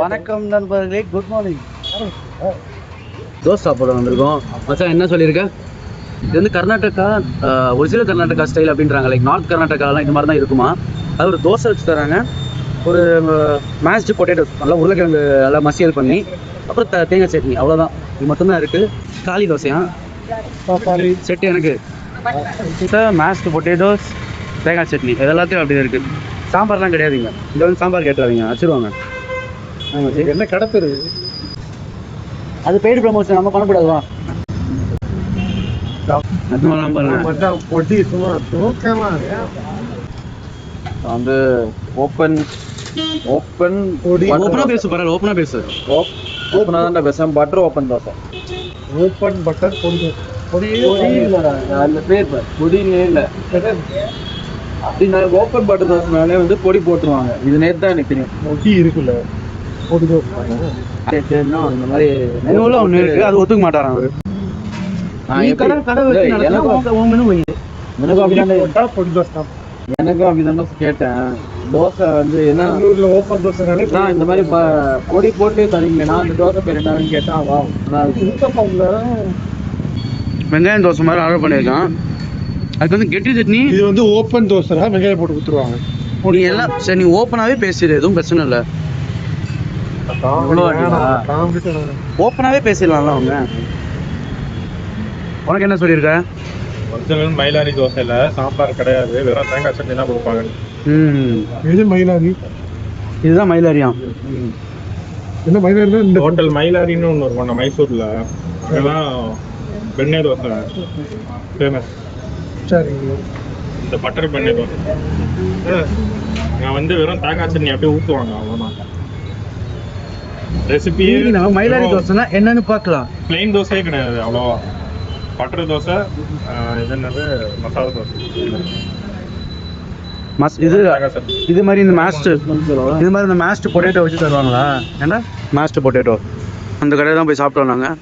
வணக்கம் நண்பர்களே, good morning. Dosa சாப்பிட வந்திருக்கோம். மச்சான் என்ன சொல்லியிருக்கேன், இது வந்து கர்நாடகா ஒரிஜினல் கர்நாடகா ஸ்டைல் அப்படின்றாங்க. லைக் நார்த் கர்நாடகாலாம் இந்த மாதிரி தான் இருக்குமா. அது ஒரு தோசை வச்சு தராங்க. ஒரு மேஷ்டு பொட்டேட்டோஸ் நல்லா உருளைக்கிழங்கு நல்லா மசியல் பண்ணி, அப்புறம் தேங்காய் சட்னி, அவ்வளோதான். இது மட்டும்தான் இருக்குது. காளி தோசையா செட்டு எனக்கு மேஷ்டு பொட்டேட்டோஸ் தேங்காய் சட்னி இது எல்லாத்தையும் அப்படி இருக்குது. சாம்பார்லாம் கிடையாதுங்க. இங்கே வந்து சாம்பார் கேட்டுறாதீங்க, வச்சுருவாங்க. என்ன கடத்துரு அது பெய்டு ப்ரமோஷன், நம்ம பண்ணக்கூடாதுவா. வந்து ஓப்பன் ஓப்பனா பேசு, பரவாயில்ல ஓப்பனா பேசு. ஓப்பனா தான் பேசுறேன். Butter open dosa, open butter அந்த பேர் பொடியிலே இல்லை அப்படின்னா. ஓப்பன் பட்டர் தோசை மேலே வந்து பொடி போட்டுருவாங்க. இது நேற்று தான் எனக்கு தெரியும். பொடி இருக்குல்ல, பொடி தோசை இந்த மாதிரி ஒன்று இருக்கு, அது ஒத்துக்க மாட்டாரான் அவரு. எனக்கும் அப்படிதான் கேட்டேன். தோசை வந்து என்ன ஓப்பன் தோசை இந்த மாதிரி பொடி போட்டு தரீங்கன்னா அந்த தோசை பேர் என்னன்னு கேட்டா வெங்காயம் தோசை மாதிரி ஆர்டர் பண்ணியிருக்கான். அதுக்கு வந்து கெட்டி சட்னி. இது வந்து ஓப்பன் தோசை, வெங்காயம் போட்டு கொடுத்துருவாங்க. நீ எல்லாம் சரி, நீ ஓப்பனாகவே பேசிடு, எதுவும் பிரச்சனை இல்லை. ஓப்பனாகவே பேசிடலாம்ல அவங்க. உனக்கு என்ன சொல்லியிருக்க? ஒரிஜினல் மயிலாரி தோசையில் சாம்பார் கிடையாது, வெறும் தேங்காய் சட்னி தான் கொடுப்பாங்க. எது மயிலாரி? இதுதான் மயிலாரியா? என்ன மயிலாரி? இந்த ஹோட்டல் மயிலாரின்னு ஒன்று இருக்கும் மைசூரில். அதெல்லாம் பெண்ணே தோசை ஃபேமஸ். சரி, இந்த பட்டர் பெண்ணே தோசை நான் வந்து வெறும் தேங்காய் சட்னி அப்படியே ஊற்றுவாங்க, அவ்வளோதான். ரெசிபி மயிலாரி தோசைனா என்னன்னு பார்க்கலாம். பிளெயின் தோசையே கிடையாது அவ்வளோவா. பட்டர் தோசை, இது என்னது மசாலா தோசை. இது மாதிரி இந்த மேஷ்டு பொட்டேட்டோ வச்சு தருவாங்களா? ஏன்னா மேஷ்டு பொட்டேட்டோ அந்த கடையில் தான் போய் சாப்பிட்டோம் நாங்கள்.